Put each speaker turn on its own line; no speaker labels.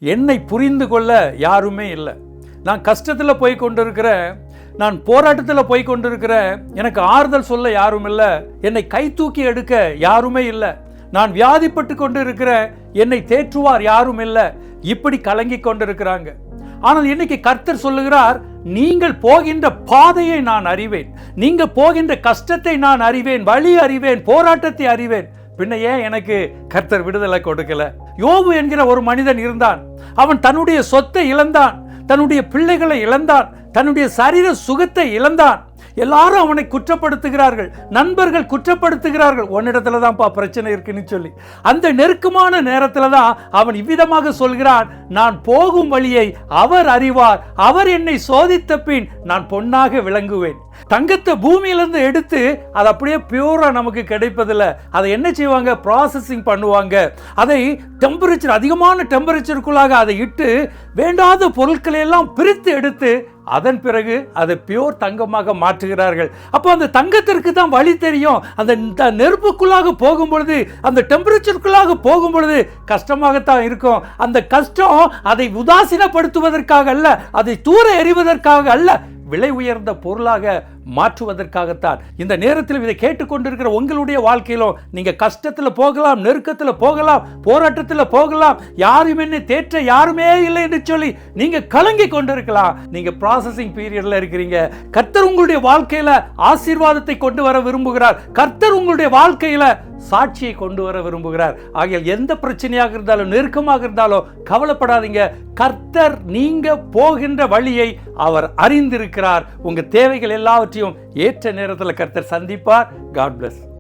என்னை புரிந்து கொள்ள யாருமே இல்லை. நான் கஷ்டத்தில் போய் கொண்டிருக்கிறேன், நான் போராட்டத்தில் போய் கொண்டிருக்கிறேன், எனக்கு ஆறுதல் சொல்ல யாரும் இல்லை, என்னை கை தூக்கி எடுக்க யாருமே இல்லை, நான் வியாதிப்பட்டு கொண்டு இருக்கிறேன், என்னை தேற்றுவார் யாரும் இல்லை, இப்படி கலங்கி கொண்டிருக்கிறாங்க. ஆனால் இன்னைக்கு கர்த்தர் சொல்லுகிறார், நீங்கள் போகின்ற பாதையை நான் அறிவேன், நீங்க போகின்ற கஷ்டத்தை நான் அறிவேன், வழி அறிவேன், போராட்டத்தை அறிவேன். பின்ன ஏன் எனக்கு கர்த்தர் விடுதலை கொடுக்கல? யோபு என்கிற ஒரு மனிதன் இருந்தான். அவன் தன்னுடைய சொத்தை இழந்தான், தன்னுடைய பிள்ளைகளை இழந்தான், தன்னுடைய சரீர சுகத்தை இழந்தான். எல்லாரும் அவனை குற்றப்படுத்துகிறார்கள், நண்பர்கள் குற்றப்படுத்துகிறார்கள். உன்னிடத்துல தான்ப்பா பிரச்சனை இருக்குன்னு சொல்லி அந்த நெருக்கமான நேரத்துல தான் அவன் இவ்விதமாக சொல்கிறான், நான் போகும் வழியை அவர் அறிவார், அவர் என்னை சோதித்த பின் நான் பொன்னாக விளங்குவேன். தங்கத்தை பூமியிலிருந்து எடுத்து அது அப்படியே பியூரா நமக்கு கிடைப்பதில்லை. அதை என்ன செய்வாங்க? ப்ராசஸிங் பண்ணுவாங்க. அதை டெம்பரேச்சர், அதிகமான டெம்பரேச்சருக்குள்ளாக அதை இட்டு வேண்டாத பொருட்களை எல்லாம் பிரித்து எடுத்து அதன் பிறகு அதை பியூர் தங்கமாக மாற்றுகிறார்கள். அப்போ அந்த தங்கத்திற்கு தான் வழி தெரியும். அந்த நெருப்புக்குள்ளாக போகும் பொழுது, அந்த டெம்பரேச்சருக்குள்ளாக போகும் பொழுது கஷ்டமாகத்தான் இருக்கும். அந்த கஷ்டம் அதை உதாசீனப்படுத்துவதற்காக அல்ல, அதை தூர எறிவதற்காக அல்ல, விலை உயர்ந்த பொருளாக மாற்றுவதற்காகத்தான். இந்த நேரத்தில் இதை கேட்டுக்கொண்டிருக்கிற உங்களுடைய வாழ்க்கையிலும் நீங்க கஷ்டத்தில் போகலாம், நெருக்கத்தில் போகலாம், போராட்டத்தில் போகலாம், யாரும் என்ன தேற்ற யாருமே இல்லை என்று சொல்லி நீங்க கலங்கி கொண்டிருக்கலாம். நீங்க ப்ராசஸிங் பீரியட்ல இருக்கிறீங்க. கர்த்தர் உங்களுடைய வாழ்க்கையில ஆசீர்வாதத்தை கொண்டு வர விரும்புகிறார். கர்த்தர் உங்களுடைய வாழ்க்கையில சாட்சியை கொண்டு வர விரும்புகிறார். ஆகிய எந்த பிரச்சனையாக இருந்தாலும், நெருக்கமாக இருந்தாலும் கவலைப்படாதீங்க. கர்த்தர் நீங்க போகின்ற வழியை அவர் அறிந்திருக்கிறார். உங்க தேவைகள் எல்லாவற்றையும் ஏற்ற நேரத்தில் கர்த்தர் சந்திப்பார். God plus.